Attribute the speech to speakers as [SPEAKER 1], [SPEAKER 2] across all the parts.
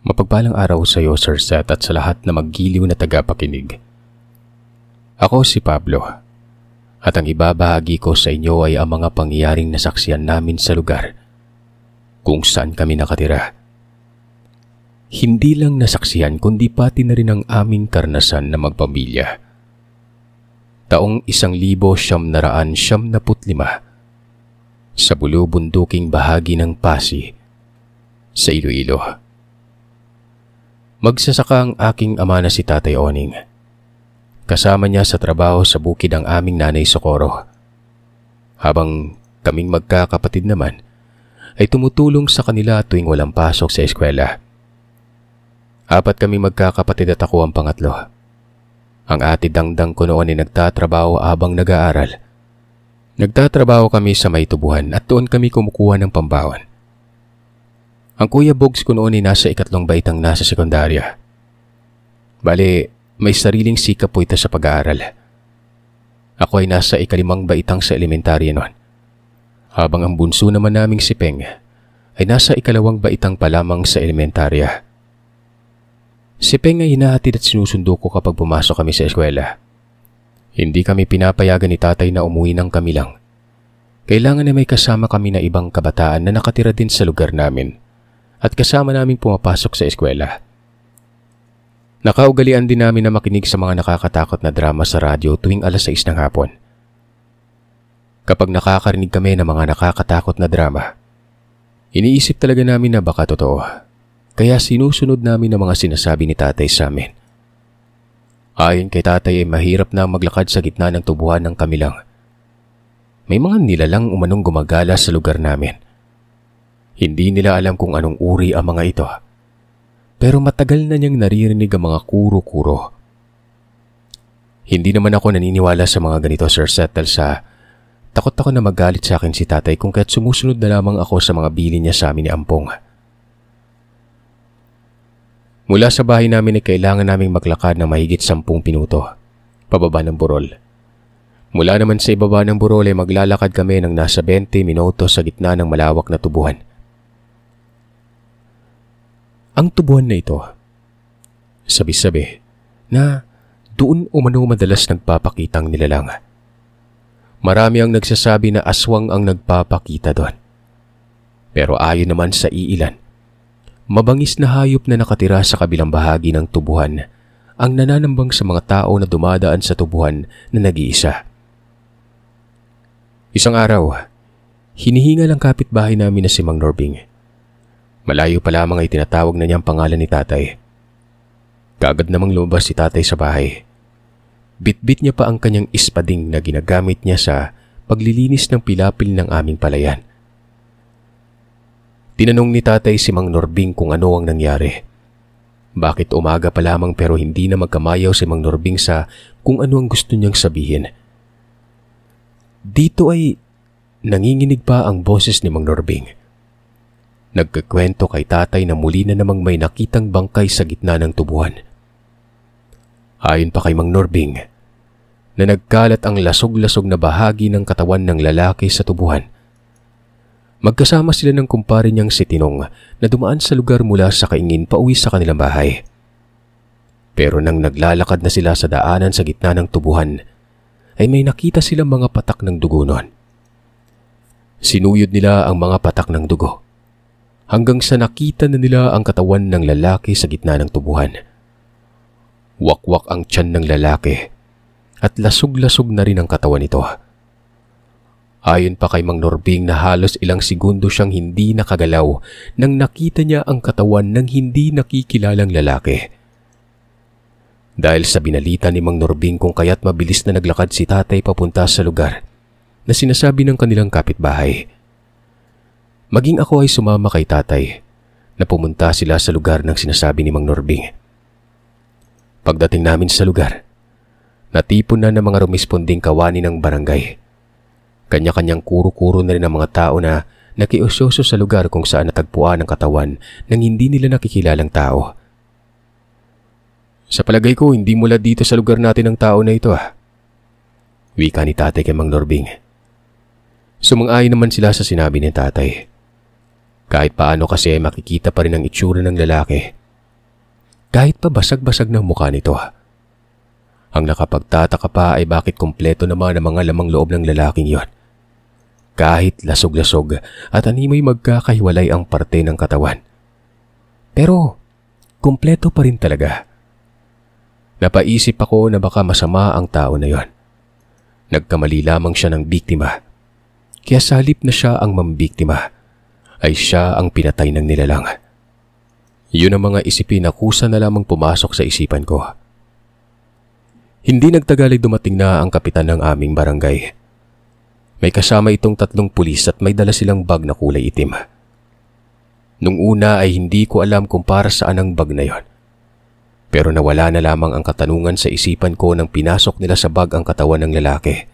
[SPEAKER 1] Mapagpalang araw sa iyo, Sir Seth, at sa lahat na maggiliw na tagapakinig. Ako si Pablo, at ang ibabahagi ko sa inyo ay ang mga pangyayaring nasaksihan namin sa lugar kung saan kami nakatira. Hindi lang nasaksihan kundi pati na rin ang aming karanasan na magpamilya. Taong 1975 sa bulubunduking bahagi ng Pasig sa Iloilo. Magsasaka ang aking ama na si Tatay Oning. Kasama niya sa trabaho sa bukid ang aming nanay Socorro. Habang kaming magkakapatid naman ay tumutulong sa kanila tuwing walang pasok sa eskwela. 4 kami magkakapatid at ako ang pangatlo. Ang ate Dangdang ko noon ay nagtatrabaho habang nag-aaral. Nagtatrabaho kami sa may tubuhan at doon kami kumukuha ng pambaon. Ang Kuya Bogs ko noon ay nasa 2 baitang nasa sekundarya. Bale, may sariling sikap po ito sa pag-aaral. Ako ay nasa 5 baitang sa elementarya noon. Habang ang bunso naman naming si Peng ay nasa 2 baitang pa lamang sa elementarya. Si Peng ay hinahatid at sinusundo ko kapag pumasok kami sa eskwela. Hindi kami pinapayagan ni tatay na umuwi ng kami lang. Kailangan na may kasama kami na ibang kabataan na nakatira din sa lugar namin at kasama naming pumapasok sa eskwela. Nakaugalian din namin na makinig sa mga nakakatakot na drama sa radyo tuwing 6:00 ng hapon. Kapag nakakarinig kami ng mga nakakatakot na drama, iniisip talaga namin na baka totoo, kaya sinusunod namin ang mga sinasabi ni tatay sa amin. Ayon kay tatay ay mahirap na maglakad sa gitna ng tubuhan ng kamilang. May mga nilalang umanong gumagala sa lugar namin. Hindi nila alam kung anong uri ang mga ito, pero matagal na niyang naririnig ang mga kuro-kuro. Hindi naman ako naniniwala sa mga ganito, Sir Seth, sa takot ako na magalit sa akin si tatay kung kaya't sumusunod na lamang ako sa mga bilin niya sa amin ni Ampong. Mula sa bahay namin ay kailangan naming maglakad ng mahigit 10 minuto, pababa ng burol. Mula naman sa ibaba ng burol ay maglalakad kami ng nasa 20 minuto sa gitna ng malawak na tubuhan. Ang tubuhan na ito, sabi-sabi na doon umano madalas nagpapakitang nilalang. Marami ang nagsasabi na aswang ang nagpapakita doon. Pero ayon naman sa iilan, mabangis na hayop na nakatira sa kabilang bahagi ng tubuhan ang nananambang sa mga tao na dumadaan sa tubuhan na nag-iisa. Isang araw, hinihingal ang kapitbahay namin na si Mang Norbing. Malayo pa lamang ay tinatawag na niya ang pangalan ni tatay. Kaagad namang lumabas si tatay sa bahay. Bitbit niya pa ang kanyang ispading na ginagamit niya sa paglilinis ng pilapil ng aming palayan. Tinanong ni tatay si Mang Norbing kung ano ang nangyari. Bakit umaga pa lamang pero hindi na magkamayaw si Mang Norbing sa kung ano ang gusto niyang sabihin. Dito ay nanginginig pa ang boses ni Mang Norbing. Nagkakwento kay tatay na muli na namang may nakitang bangkay sa gitna ng tubuhan. Ayon pa kay Mang Norbing, na nagkalat ang lasog-lasog na bahagi ng katawan ng lalaki sa tubuhan. Magkasama sila ng kumpare niyang si Tinong na dumaan sa lugar mula sa Kaingin pauwi sa kanilang bahay. Pero nang naglalakad na sila sa daanan sa gitna ng tubuhan, ay may nakita silang mga patak ng dugo noon. Sinuyod nila ang mga patak ng dugo, hanggang sa nakita na nila ang katawan ng lalaki sa gitna ng tubuhan. Wakwak ang tiyan ng lalaki at lasog-lasog na rin ang katawan nito. Ayon pa kay Mang Norbing na halos ilang segundo siyang hindi nakagalaw nang nakita niya ang katawan ng hindi nakikilalang lalaki. Dahil sa binalita ni Mang Norbing kung kaya't mabilis na naglakad si tatay papunta sa lugar na sinasabi ng kanilang kapitbahay. Maging ako ay sumama kay tatay na pumunta sila sa lugar ng sinasabi ni Mang Norbing. Pagdating namin sa lugar, natipon na ng mga rumisponding kawani ng barangay. Kanya-kanyang kuro-kuro na rin ang mga tao na nakiusyoso sa lugar kung saan natagpuan ang katawan ng hindi nila nakikilalang tao. Sa palagay ko, hindi mula dito sa lugar natin ang tao na ito wika ni tatay kay Mang Norbing. Sumang-ayon naman sila sa sinabi ni tatay. Kahit paano kasi makikita pa rin ang itsura ng lalaki kahit pa basag-basag ng mukha nito. Ang nakapagtataka pa ay bakit kumpleto naman ang mga lamang loob ng lalaking yon. Kahit lasog-lasog at animoy magkakahiwalay ang parte ng katawan. Pero kumpleto pa rin talaga. Napaisip ako na baka masama ang tao na yon. Nagkamali lamang siya ng biktima. Kaya sa halip na siya ang mambiktima, ay siya ang pinatay ng nilalang. Yun ang mga isipin na kusa na lamang pumasok sa isipan ko. Hindi nagtagal ay dumating na ang kapitan ng aming barangay. May kasama itong 3 pulis at may dala silang bag na kulay itim. Nung una ay hindi ko alam kung para saan ang bag na yon. Pero nawala na lamang ang katanungan sa isipan ko nang pinasok nila sa bag ang katawan ng lalaki.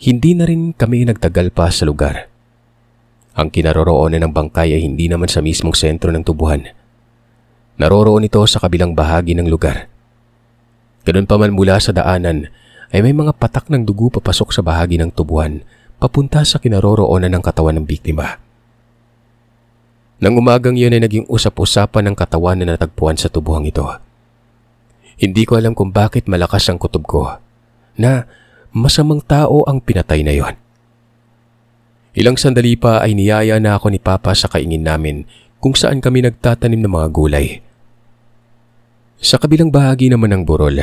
[SPEAKER 1] Hindi na rin kami nagtagal pa sa lugar. Ang kinaroroonan ng bangkay ay hindi naman sa mismong sentro ng tubuhan. Naroroon ito sa kabilang bahagi ng lugar. Ganun pa man mula sa daanan ay may mga patak ng dugo papasok sa bahagi ng tubuhan papunta sa kinaroroonan ng katawan ng biktima. Nang umagang yun ay naging usap-usapan ng katawan na natagpuan sa tubuhang ito. Hindi ko alam kung bakit malakas ang kutob ko na masamang tao ang pinatay na yon. Ilang sandali pa ay niyaya na ako ni Papa sa kaingin namin kung saan kami nagtatanim ng mga gulay. Sa kabilang bahagi naman ng burol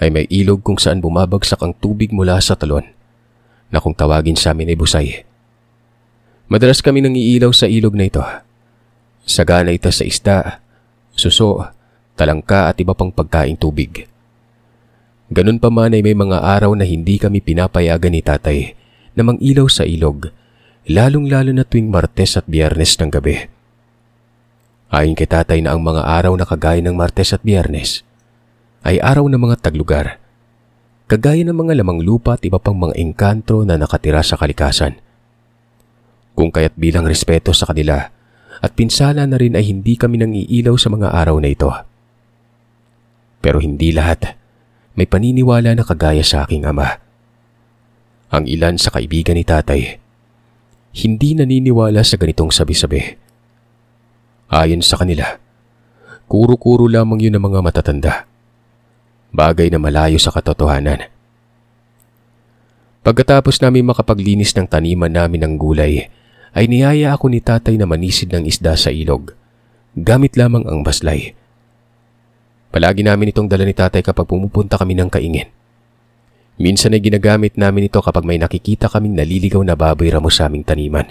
[SPEAKER 1] ay may ilog kung saan bumabagsak ang tubig mula sa talon na kung tawagin sa amin ay busay. Madalas kami nangiilaw sa ilog na ito. Sagana ito sa isda, suso, talangka at iba pang pagkaing tubig. Ganun pa man ay may mga araw na hindi kami pinapayagan ni tatay na mangilaw sa ilog, lalong-lalo na tuwing Martes at Biyernes ng gabi. Ayon kay tatay na ang mga araw na kagaya ng Martes at Biyernes ay araw ng mga taglugar, kagaya ng mga lamang lupa at iba pang mga engkanto na nakatira sa kalikasan. Kung kaya't bilang respeto sa kanila at pinsala na rin ay hindi kami nangiilaw sa mga araw na ito. Pero hindi lahat may paniniwala na kagaya sa aking ama. Ang ilan sa kaibigan ni tatay, hindi naniniwala sa ganitong sabi-sabi. Ayon sa kanila, kuro-kuro lamang yun ng mga matatanda. Bagay na malayo sa katotohanan. Pagkatapos namin makapaglinis ng taniman namin ng gulay, ay niyaya ako ni tatay na manisid ng isda sa ilog, gamit lamang ang baslay. Palagi namin itong dala ni tatay kapag pumupunta kami ng kaingin. Minsan ay ginagamit namin ito kapag may nakikita kaming naliligaw na baboy ramo sa aming taniman.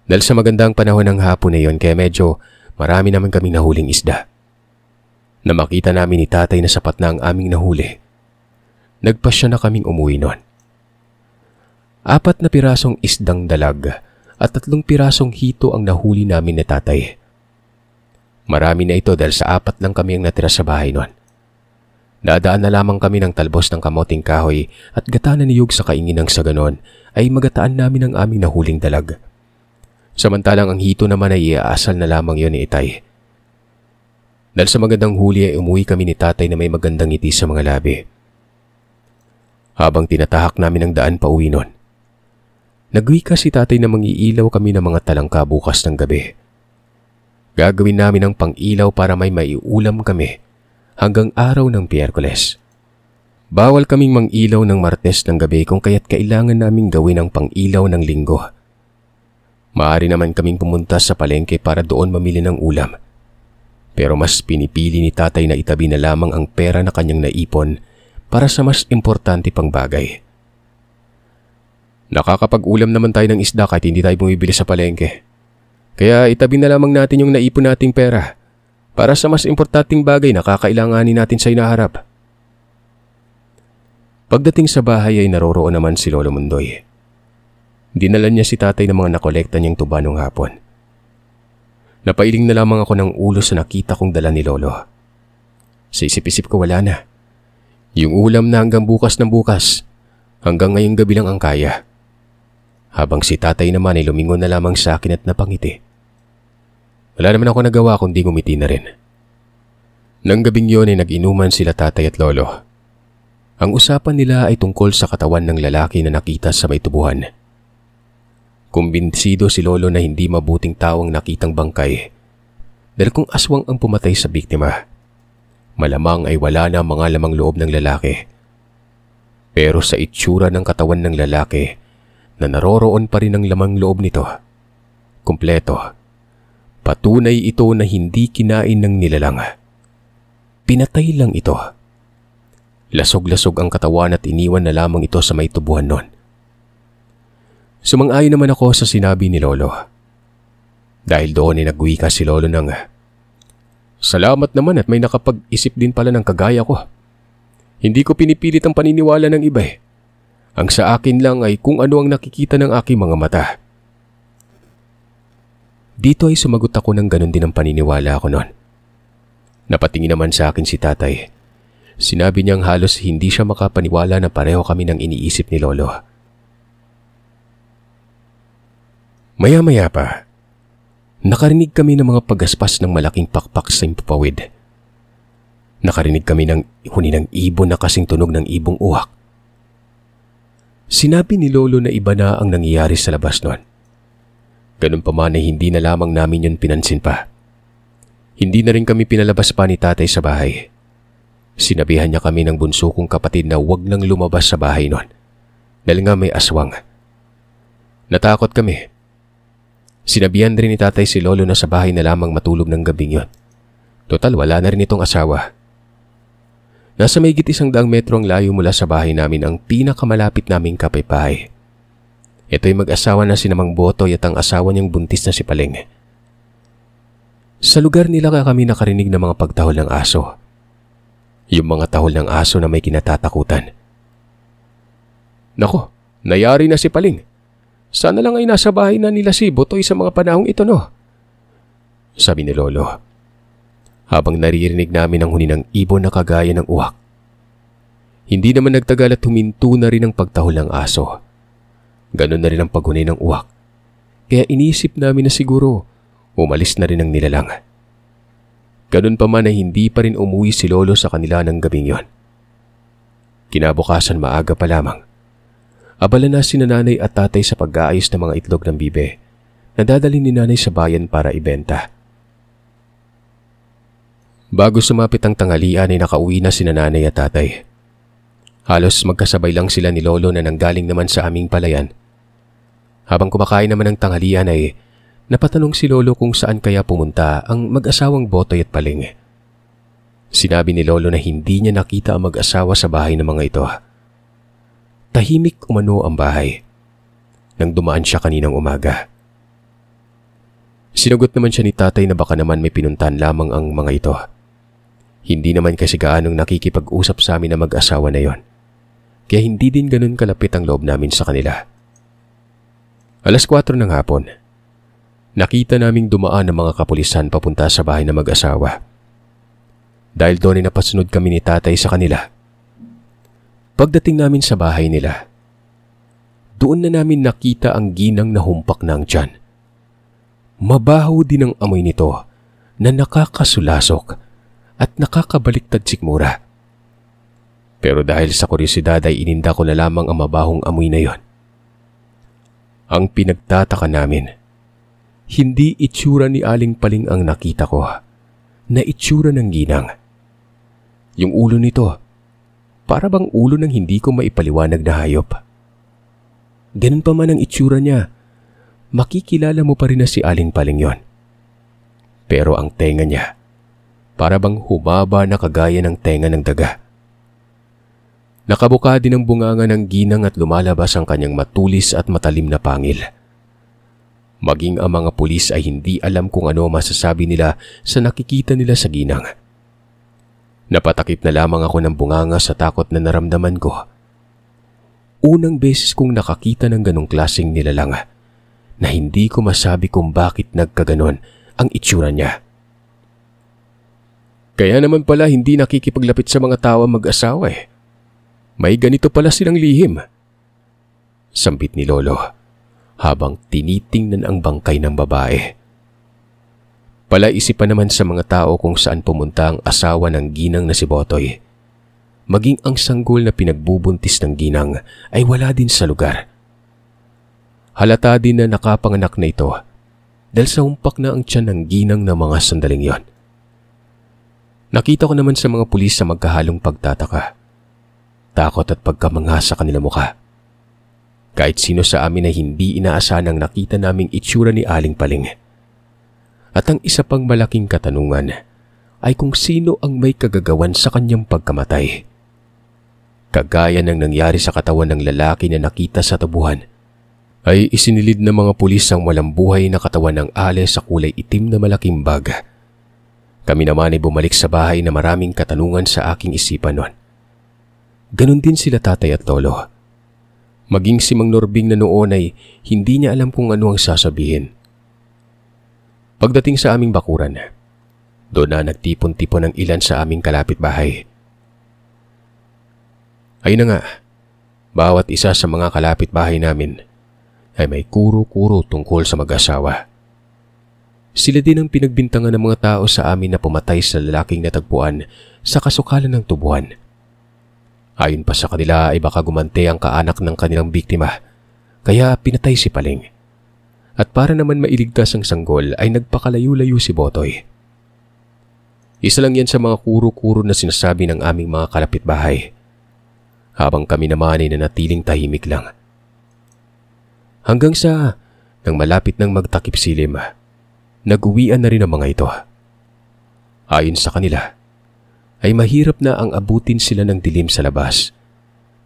[SPEAKER 1] Dahil sa magandang panahon ng hapon na yon kaya medyo marami naman kaming nahuling isda. Na makita namin ni tatay na sapat na ang aming nahuli, nagpasya na kaming umuwi noon. 4 na pirasong isdang dalag at 3 pirasong hito ang nahuli namin ni tatay. Marami na ito dahil sa 4 lang kami ang natira sa bahay noon. Dadaan na lamang kami ng talbos ng kamoting kahoy at gata na niyog sa kaingin ng saganon ay magataan namin ang aming nahuling dalag. Samantalang ang hito naman ay iaasal na lamang yon ni itay. Dahil sa magandang huli ay umuwi kami ni tatay na may magandang ngiti sa mga labi. Habang tinatahak namin ang daan pa uwi noon, nagwika si tatay na mangiilaw kami ng mga talangka bukas ng gabi. Gagawin namin ang pang-ilaw para may maiulam kami hanggang araw ng Miyerkules. Bawal kaming mang-ilaw ng Martes ng gabi kung kaya't kailangan naming gawin ang pang-ilaw ng Linggo. Maaari naman kaming pumunta sa palengke para doon mamili ng ulam. Pero mas pinipili ni tatay na itabi na lamang ang pera na kanyang naipon para sa mas importante pang bagay. Nakakapag-ulam naman tayo ng isda kahit hindi tayo bumibili sa palengke. Kaya itabi na lamang natin yung naipon nating pera para sa mas importanteng bagay na kakailanganin natin sa inaharap. Pagdating sa bahay ay naroroon naman si Lolo Mundoy. Dinala niya si tatay ng mga nakolekta niyang tuba nung hapon. Napailing na lamang ako ng ulo sa nakita kong dala ni Lolo. Sa isip-isip ko wala na. Yung ulam na hanggang bukas ng bukas, hanggang ngayong gabi lang ang kaya. Habang si tatay naman ay lumingon na lamang sa akin at napangiti. Wala naman ako nagawa kundi ngumiti na rin. Nang gabing yun ay nag-inuman sila tatay at lolo. Ang usapan nila ay tungkol sa katawan ng lalaki na nakita sa may tubuhan. Kumbinsido si Lolo na hindi mabuting tao ang nakitang bangkay. dahil kung aswang ang pumatay sa biktima, malamang ay wala na mga lamang loob ng lalaki. Pero sa itsura ng katawan ng lalaki na naroroon pa rin ang lamang loob nito, kumpleto, patunay ito na hindi kinain ng nilalang. Pinatay lang ito. Lasog-lasog ang katawan at iniwan na lamang ito sa may tubuhan nun. Sumang-ayon naman ako sa sinabi ni Lolo. Dahil doon ay nagwika si Lolo ng, "Salamat naman at may nakapag-isip din pala ng kagaya ko. Hindi ko pinipilit ang paniniwala ng iba eh. Ang sa akin lang ay kung ano ang nakikita ng aking mga mata." Dito ay sumagot ako ng ganun din ang paniniwala ko noon. Napatingin naman sa akin si tatay. Sinabi niyang halos hindi siya makapaniwala na pareho kami ng iniisip ni Lolo. Maya-maya pa, nakarinig kami ng mga pagaspas ng malaking pakpak sa impapawid. Nakarinig kami ng huni ng ibon na kasing tunog ng ibong uwak. Sinabi ni Lolo na iba na ang nangyayari sa labas noon. Ganun pa man ay hindi na lamang namin yun pinansin pa. Hindi na rin kami pinalabas pa ni tatay sa bahay. Sinabihan niya kami ng bunso kong kapatid na huwag nang lumabas sa bahay noon dahil nga may aswang. Natakot kami. Sinabihan rin ni tatay si Lolo na sa bahay na lamang matulog ng gabing yon. Total wala na rin itong asawa. Nasa mahigit 100 metro ang layo mula sa bahay namin ang pinakamalapit naming kapitbahay. Ito'y mag-asawa na si Mang Botoy at ang asawa niyang buntis na si Paling. Sa lugar nila kami nakarinig ng mga pagtahol ng aso. Yung mga tahol ng aso na may kinatatakutan. Nako, nayari na si Paling. Sana lang ay nasa bahay na nila si Botoy sa mga panahong ito, no? Sabi ni Lolo. Habang naririnig namin ang huni ng ibon na kagaya ng uwak. Hindi naman nagtagal at huminto na rin ang pagtahol ng aso. Ganon na rin ang paghuni ng uwak. Kaya inisip namin na siguro umalis na rin ang nilalang. Ganun pa man ay hindi pa rin umuwi si Lolo sa kanila ng gabing yon. Kinabukasan maaga pa lamang. Abala na si nanay at tatay sa pag-aayos ng mga itlog ng bibe na dadalhin ni nanay sa bayan para ibenta. Bago sumapit ang tanghalian ay nakauwi na si nanay at tatay. Halos magkasabay lang sila ni Lolo na nanggaling naman sa aming palayan. Habang kumakain naman ng tanghalian ay napatanong si Lolo kung saan kaya pumunta ang mag-asawang Botoy at Paling. Sinabi ni Lolo na hindi niya nakita ang mag-asawa sa bahay ng mga ito. Tahimik umano ang bahay nang dumaan siya kaninang umaga. Sinagot naman siya ni tatay na baka naman may pinuntahan lamang ang mga ito. Hindi naman kasi gaanong nakikipag-usap sa amin na mag-asawa na yon. Kaya hindi din ganun kalapit ang loob namin sa kanila. 4:00 ng hapon. Nakita naming dumaan ang mga kapulisan papunta sa bahay ng mag-asawa. Dahil doon ay napasunod kami ni tatay sa kanila. Pagdating namin sa bahay nila, doon na namin nakita ang ginang na humpak na ang tiyan. Mabaho din ang amoy nito na nakakasulasok at nakakabaliktad sikmura. Pero dahil sa kuryosidad ay ininda ko na lamang ang mabahong amoy na yon. Ang pinagtataka namin, hindi itsura ni Aling Paling ang nakita ko, na itsura ng ginang. Yung ulo nito, para bang ulo ng hindi ko maipaliwanag na hayop. Ganun pa man ang itsura niya, makikilala mo pa rin na si Aling Paling yon. Pero ang tenga niya, para bang humaba na kagaya ng tenga ng daga. Nakabuka din ang bunganga ng ginang at lumalabas ang kanyang matulis at matalim na pangil. Maging ang mga pulis ay hindi alam kung ano masasabi nila sa nakikita nila sa ginang. Napatakip na lamang ako ng bunganga sa takot na naramdaman ko. Unang beses kong nakakita ng ganong klaseng nilalang na hindi ko masabi kung bakit nagkaganon ang itsura niya. Kaya naman pala hindi nakikipaglapit sa mga tao mag-asawa eh. May ganito pala silang lihim. Sambit ni Lolo habang tinitingnan ang bangkay ng babae. Palaisipan naman sa mga tao kung saan pumunta ang asawa ng ginang na si Botoy. Maging ang sanggol na pinagbubuntis ng ginang ay wala din sa lugar. Halata din na nakapanganak na ito dahil sa humpak na ang tiyan ng ginang na mga sandaling yon. Nakita ko naman sa mga pulis sa magkahalong pagtataka, takot at pagkamangha sa kanilang mukha. Kahit sino sa amin ay hindi inaasahan ang nakita naming itsura ni Aling Paling. At ang isa pang malaking katanungan ay kung sino ang may kagagawan sa kanyang pagkamatay. Kagaya ng nangyari sa katawan ng lalaki na nakita sa tubuhan, ay isinilid ng mga pulis ang walang buhay na katawan ng Ale sa kulay itim na malaking bag. Kami naman ay bumalik sa bahay na maraming katanungan sa aking isipan noon. Ganon din sila tatay at lolo. Maging si Mang Norbing na noon ay hindi niya alam kung ano ang sasabihin. Pagdating sa aming bakuran, doon na nagtipon-tipon ng ilan sa aming kalapit-bahay. Ayun na nga, bawat isa sa mga kalapit-bahay namin ay may kuro-kuro tungkol sa mag-asawa. Sila din ang pinagbintangan ng mga tao sa amin na pumatay sa lalaking natagpuan sa kasukalan ng tubuhan. Ayon pa sa kanila ay baka gumante ang kaanak ng kanilang biktima, kaya pinatay si Paling. At para naman mailigtas ang sanggol ay nagpakalayo-layo si Botoy. Isa lang yan sa mga kuro-kuro na sinasabi ng aming mga kalapit-bahay, habang kami naman ay nanatiling tahimik lang. Hanggang sa nang malapit ng magtakip silim, nag-uwian na rin ang mga ito. Ayon sa kanila, ay mahirap na ang abutin sila ng dilim sa labas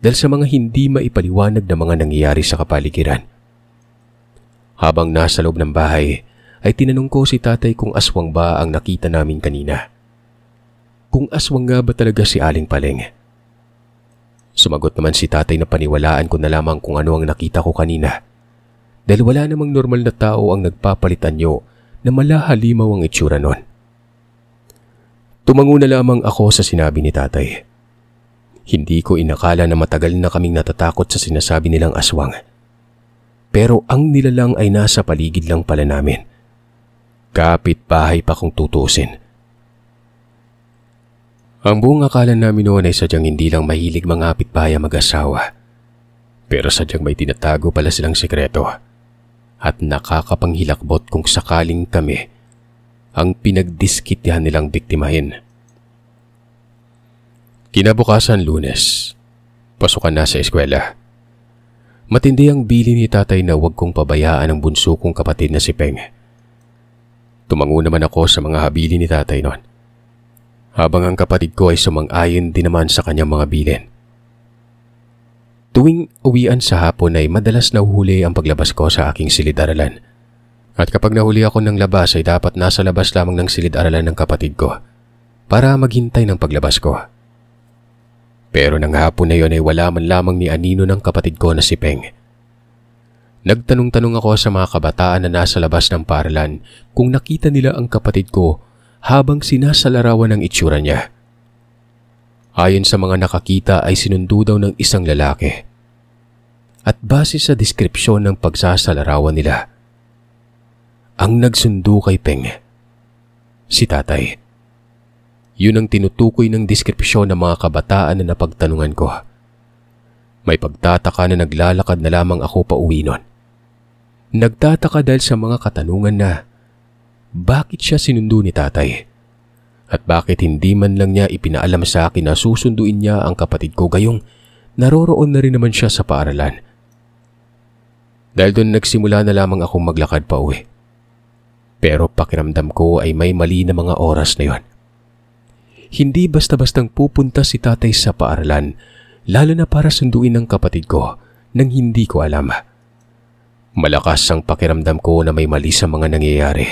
[SPEAKER 1] dahil sa mga hindi maipaliwanag na mga nangyayari sa kapaligiran. Habang nasa loob ng bahay, ay tinanong ko si tatay kung aswang ba ang nakita namin kanina. Kung aswang nga ba talaga si Aling Paling? Sumagot naman si tatay na paniwalaan ko na lamang kung ano ang nakita ko kanina dahil wala namang normal na tao ang nagpapalitan nyo na malahalimaw ang itsura nun. Tumango na lamang ako sa sinabi ni tatay. Hindi ko inakala na matagal na kaming natatakot sa sinasabi nilang aswang. Pero ang nilalang ay nasa paligid lang pala namin. Kapit-bahay pa kung tutusin. Ang buong akala namin noon ay sadyang hindi lang mahilig mga kapitbahay ang mag-asawa. Pero sadyang may tinatago pala silang sekreto. At nakakapanghilakbot kung sakaling kami ang pinagdiskityahan nilang biktimahin. Kinabukasan Lunes, pasukan na sa eskwela. Matindi ang bili ni tatay na huwag kong pabayaan ang bunso kong kapatid na si Peng. Tumango naman ako sa mga habili ni tatay noon, habang ang kapatid ko ay sumang-ayon din naman sa kanyang mga bilin. Tuwing uwian sa hapon ay madalas nahuhuli ang paglabas ko sa aking silid-aralan. At kapag nahuli ako ng labas ay dapat nasa labas lamang ng silid-aralan ng kapatid ko para maghintay ng paglabas ko. Pero nang hapon na yon ay wala man lamang ni anino ng kapatid ko na si Peng. Nagtanong-tanong ako sa mga kabataan na nasa labas ng paaralan kung nakita nila ang kapatid ko habang sinasalarawan ng itsura niya. Ayon sa mga nakakita ay sinundo daw ng isang lalaki. At base sa deskripsyon ng pagsasalarawan nila, ang nagsundo kay Peng, si tatay. Yun ang tinutukoy ng deskripsyon ng mga kabataan na napagtanungan ko. May pagtataka na naglalakad na lamang ako pa uwi nun. Nagtataka dahil sa mga katanungan na bakit siya sinundo ni tatay? At bakit hindi man lang niya ipinaalam sa akin na susunduin niya ang kapatid ko gayong naroroon na rin naman siya sa paaralan? Dahil doon nagsimula na lamang akong maglakad pa uwi. Pero pakiramdam ko ay may mali na mga oras na yon. Hindi basta-bastang pupunta si tatay sa paaralan, lalo na para sunduin ng kapatid ko nang hindi ko alam. Malakas ang pakiramdam ko na may mali sa mga nangyayari.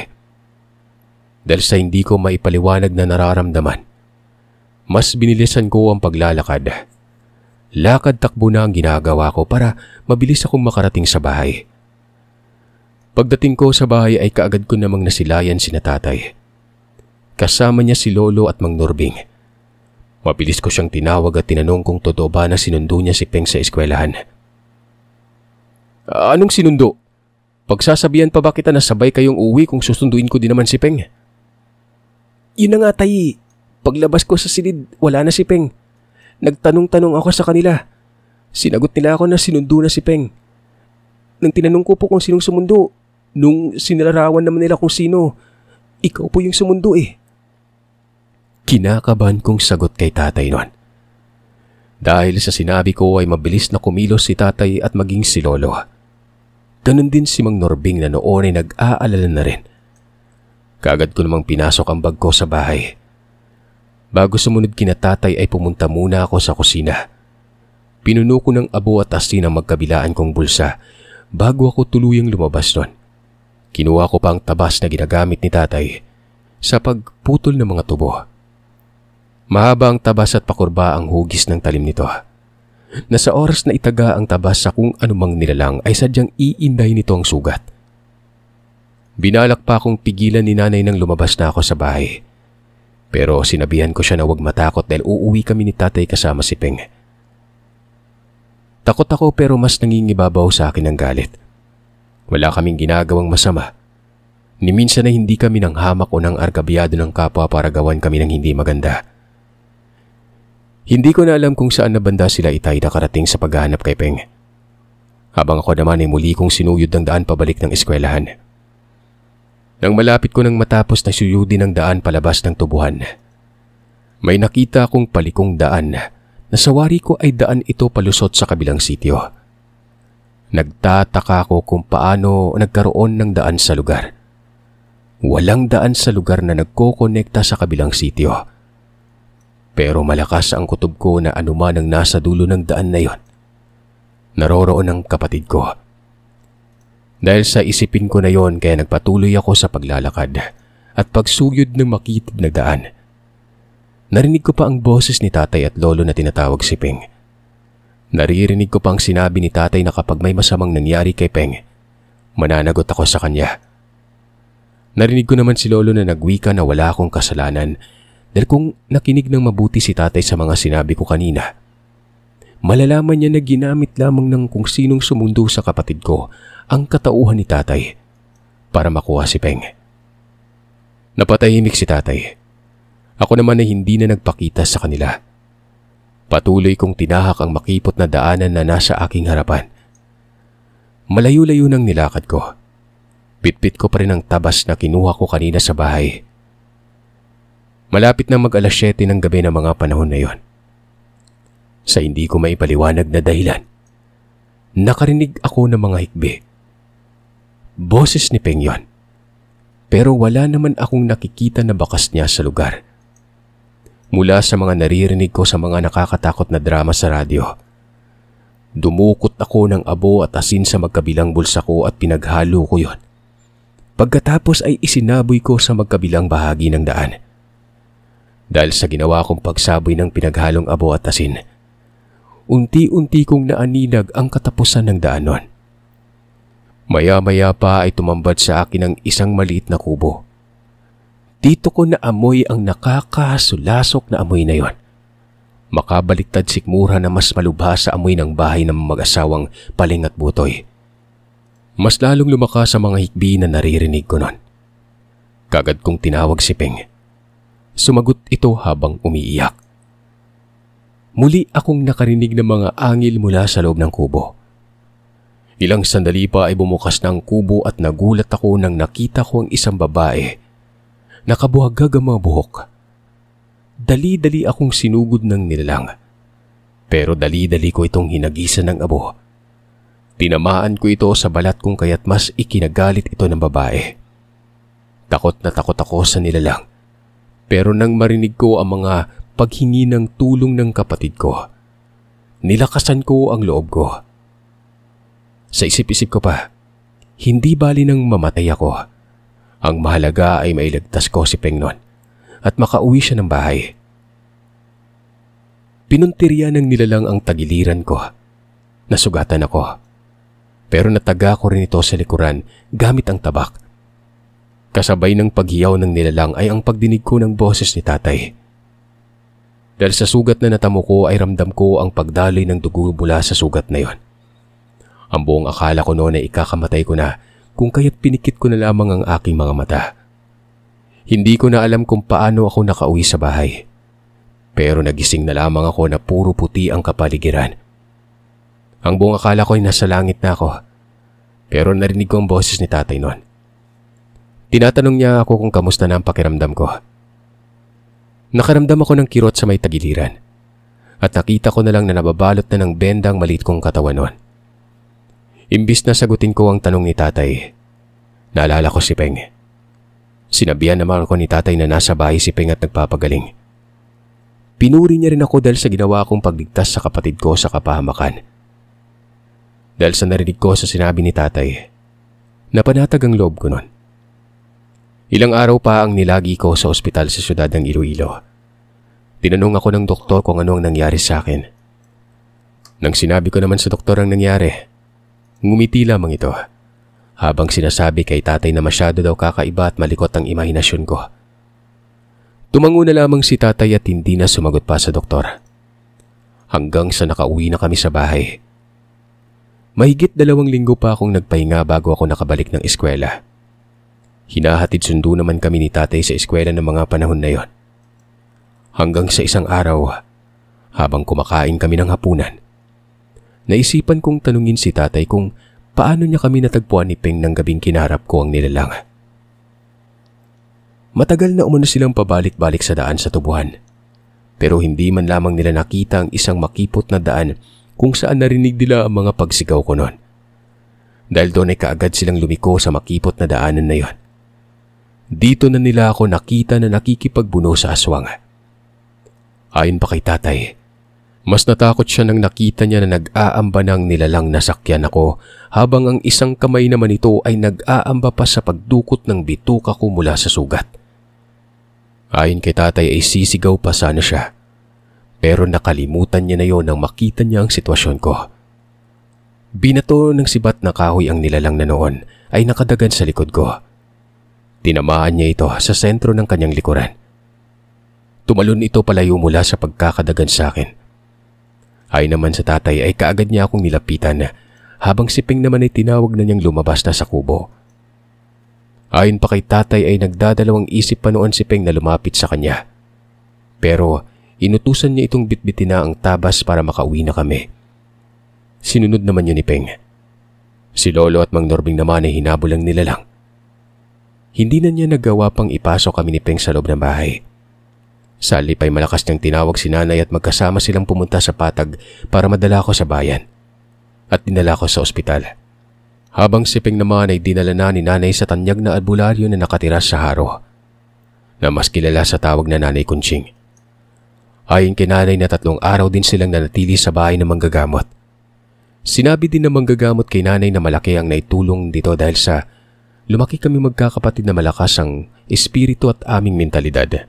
[SPEAKER 1] Dahil sa hindi ko maipaliwanag na nararamdaman, mas binilisan ko ang paglalakad. Lakad-takbo na ang ginagawa ko para mabilis akong makarating sa bahay. Pagdating ko sa bahay ay kaagad ko namang nasilayan sina tatay. Kasama niya si Lolo at Mang Norbing. Mabilis ko siyang tinawag at tinanong kung totoo ba na sinundo niya si Peng sa eskwelahan. Anong sinundo? Pagsasabihan pa ba kita na sabay kayong uwi kung susunduin ko din naman si Peng? Yun na nga tay, paglabas ko sa silid, wala na si Peng. Nagtanong-tanong ako sa kanila. Sinagot nila ako na sinundo na si Peng. Nang tinanong ko po kung sinong sumundo, Nung sinilarawan naman nila kung sino, ikaw po yung sumundo eh. Kinakabahan kong sagot kay tatay noon. Dahil sa sinabi ko ay mabilis na kumilos si tatay at maging si lolo. Ganon din si Mang Norbing na noon ay nag-aalala na rin. Kaagad ko namang pinasok ang bag ko sa bahay. Bago sumunod kina tatay ay pumunta muna ako sa kusina. Pinuno ko ng abo at asin ang magkabilaan kong bulsa bago ako tuluyang lumabas doon. Kinuha ko pa ang tabas na ginagamit ni tatay sa pagputol ng mga tubo. Mahaba ang tabas at pakurba ang hugis ng talim nito. Na sa oras na itaga ang tabas sa kung anumang nilalang ay sadyang iinday nito ang sugat. Binalak pa akong pigilan ni nanay nang lumabas na ako sa bahay. Pero sinabihan ko siya na huwag matakot dahil uuwi kami ni tatay kasama si Peng. Takot ako pero mas nangingibabaw sa akin ang galit. Wala kaming ginagawang masama. Ni minsan na hindi kami ng hamak o ng argabyado ng kapwa para gawan kami ng hindi maganda. Hindi ko na alam kung saan na banda sila itay nakarating sa paghahanap kay Peng. Habang ako naman ay muli kong sinuyod ng daan pabalik ng eskwelahan. Nang malapit ko nang matapos na suyudin ang daan palabas ng tubuhan, may nakita akong palikong daan na sa wari ko ay daan ito palusot sa kabilang sitio. Nagtataka ako kung paano nagkaroon ng daan sa lugar. Walang daan sa lugar na nagkokonekta sa kabilang sitio. Pero malakas ang kutob ko na anuman ang nasa dulo ng daan na yon. Naroroon ang kapatid ko. Dahil sa isipin ko na yon kaya nagpatuloy ako sa paglalakad at pagsugod ng makitid na daan. Narinig ko pa ang boses ni tatay at lolo na tinatawag si Peng. Naririnig ko pang sinabi ni tatay na kapag may masamang nangyari kay Peng, mananagot ako sa kanya. Narinig ko naman si lolo na nagwika na wala akong kasalanan. Dahil kung nakinig ng mabuti si tatay sa mga sinabi ko kanina, malalaman niya na ginamit lamang ng kung sinong sumundo sa kapatid ko ang katauhan ni tatay para makuha si Peng. Napatahimik si tatay. Ako naman ay hindi na nagpakita sa kanila. Patuloy kong tinahak ang makipot na daanan na nasa aking harapan. Malayo-layo nang nilakad ko. Pitpit ko pa rin ang tabas na kinuha ko kanina sa bahay. Malapit na mag-alas 7 ng gabi ng mga panahon na yon. Sa hindi ko maipaliwanag na dahilan, nakarinig ako ng mga hikbi. Boses ni Peng yon. Pero wala naman akong nakikita na bakas niya sa lugar. Mula sa mga naririnig ko sa mga nakakatakot na drama sa radyo, dumukot ako ng abo at asin sa magkabilang bulsa ko at pinaghalo ko yon. Pagkatapos ay isinaboy ko sa magkabilang bahagi ng daan. Dahil sa ginawa kong pagsaboy ng pinaghalong abo at asin, unti-unti kong naaninag ang katapusan ng daan nun. Maya-maya pa ay tumambad sa akin ang isang maliit na kubo. Dito ko naamoy ang nakakasulasok na amoy na yon. Makabaliktad sikmura na mas malubha sa amoy ng bahay ng mag-asawang Paling at Butoy. Mas lalong lumakas sa mga hikbi na naririnig ko nun. Kagad kong tinawag si Peng. Sumagot ito habang umiiyak. Muli akong nakarinig ng mga angil mula sa loob ng kubo. Ilang sandali pa ay bumukas na ang kubo at nagulat ako nang nakita ko ang isang babae. Nakabuhagag ang mga buhok. Dali-dali akong sinugod ng nilalang. Pero dali-dali ko itong hinagisan ng abo. Tinamaan ko ito sa balat kung kaya't mas ikinagalit ito ng babae. Takot na takot ako sa nilalang. Pero nang marinig ko ang mga paghingi ng tulong ng kapatid ko, nilakasan ko ang loob ko. Sa isip-isip ko pa, hindi bali nang mamatay ako. Ang mahalaga ay mailagtas ko si Peng nun at makauwi siya ng bahay. Pinuntirya ng nilalang ang tagiliran ko. Nasugatan ako. Pero nataga ko rin ito sa likuran gamit ang tabak. Kasabay ng paghiyaw ng nilalang ay ang pagdinig ko ng boses ni tatay. Dahil sa sugat na natamo ko ay ramdam ko ang pagdaloy ng dugo mula sa sugat na yon. Ang buong akala ko noon ay ikakamatay ko na kung kaya't pinikit ko na lamang ang aking mga mata. Hindi ko na alam kung paano ako nakauwi sa bahay. Pero nagising na lamang ako na puro puti ang kapaligiran. Ang buong akala ko ay nasa langit na ako. Pero narinig ko ang boses ni tatay noon. Tinatanong niya ako kung kamusta na ang pakiramdam ko. Nakaramdam ako ng kirot sa may tagiliran at nakita ko na lang na nababalot na ng bendang maliit kong katawan noon. Imbis na sagutin ko ang tanong ni tatay, naalala ko si Peng. Sinabihan naman ako ni tatay na nasa bahay si Peng at nagpapagaling. Pinuri niya rin ako dahil sa ginawa kong pagligtas sa kapatid ko sa kapahamakan. Dahil sa narinig ko sa sinabi ni tatay, napanatag ang loob ko noon. Ilang araw pa ang nilagi ko sa ospital sa siyudad ng Iloilo. Tinanong ako ng doktor kung ano ang nangyari sa akin. Nang sinabi ko naman sa doktor ang nangyari, ngumiti lamang ito habang sinasabi kay tatay na masyado daw kakaiba at malikot ang imahinasyon ko. Tumango na lamang si tatay at hindi na sumagot pa sa doktor. Hanggang sa nakauwi na kami sa bahay. Mahigit 2 linggo pa akong nagpahinga bago ako nakabalik ng eskwela. Hinahatid sundo naman kami ni tatay sa eskwela ng mga panahon na yon. Hanggang sa isang araw, habang kumakain kami ng hapunan, naisipan kong tanungin si tatay kung paano niya kami natagpuan ni Peng ng gabing kinarap ko ang nilalang. Matagal na umano silang pabalik-balik sa daan sa tubuhan, pero hindi man lamang nila nakita ang isang makipot na daan kung saan narinig nila ang mga pagsigaw ko noon. Dahil doon ay kaagad silang lumiko sa makipot na daanan na yon. Dito na nila ako nakita na nakikipagbuno sa aswang. Ayon pa kay tatay, mas natakot siya nang nakita niya na nag-aamba ng nilalang nasakyan ako habang ang isang kamay naman ito ay nag-aamba pa sa pagdukot ng bituka ko mula sa sugat. Ayon kay tatay ay sisigaw pa sana siya, pero nakalimutan niya na yon nang makita niya ang sitwasyon ko. Binato ng sibat na kahoy ang nilalang na noon ay nakadagan sa likod ko. Tinamaan niya ito sa sentro ng kanyang likuran. Tumalon ito palayo mula sa pagkakadagan sa akin. Ayon naman sa tatay ay kaagad niya akong nilapitan habang si Peng naman ay tinawag na niyang lumabas na sa kubo. Ayon pa kay tatay ay nagdadalawang isip pa noon si Peng na lumapit sa kanya. Pero inutusan niya itong bitbitin na ang tabas para makauwi na kami. Sinunod naman yun ni Peng. Si Lolo at Mang Norbing naman ay hinabol ang nilalang. Hindi na niya nagawa pang ipasok kami ni Peng sa loob ng bahay. Sa halip ay malakas niyang tinawag si nanay at magkasama silang pumunta sa patag para madala ko sa bayan. At dinala ko sa ospital. Habang si Peng naman ay dinala na ni nanay sa tanyag na albularyo na nakatira sa haro, na mas kilala sa tawag na Nanay Kunching. Ayon kay nanay na 3 araw din silang nanatili sa bahay ng manggagamot. Sinabi din ng manggagamot kay nanay na malaki ang naitulong dito dahil sa lumaki kami magkakapatid na malakas ang espiritu at aming mentalidad.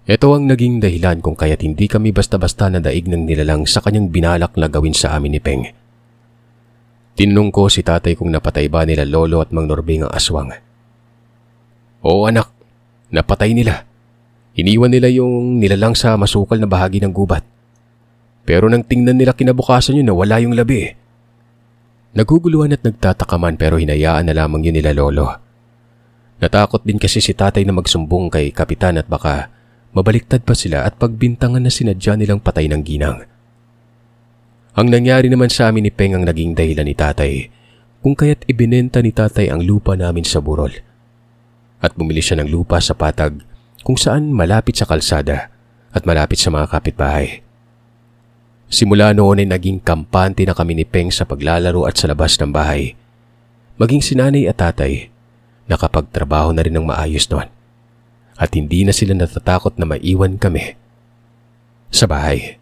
[SPEAKER 1] Ito ang naging dahilan kung kaya't hindi kami basta-basta nadaig ng nilalang sa kanyang binalak na gawin sa amin ni Peng. Tinanong ko si tatay kung napatay ba nila Lolo at Mang Norbing ang aswang. Oo anak, napatay nila. Iniwan nila yung nilalang sa masukal na bahagi ng gubat. Pero nang tingnan nila kinabukasan yun na wala yung labi. Naguguluhan at nagtatakaman pero hinayaan na lamang yun nila Lolo. Natakot din kasi si tatay na magsumbong kay kapitan at baka mabaliktad pa sila at pagbintangan na sinadya nilang patay ng ginang. Ang nangyari naman sa amin ni Peng ang naging dahilan ni tatay kung kaya't ibinenta ni tatay ang lupa namin sa burol. At bumili siya ng lupa sa patag kung saan malapit sa kalsada at malapit sa mga kapitbahay. Simula noon ay naging kampante na kami ni Peng sa paglalaro at sa labas ng bahay. Maging si nanay at tatay, nakapagtrabaho na rin ng maayos noon. At hindi na sila natatakot na maiwan kami sa bahay.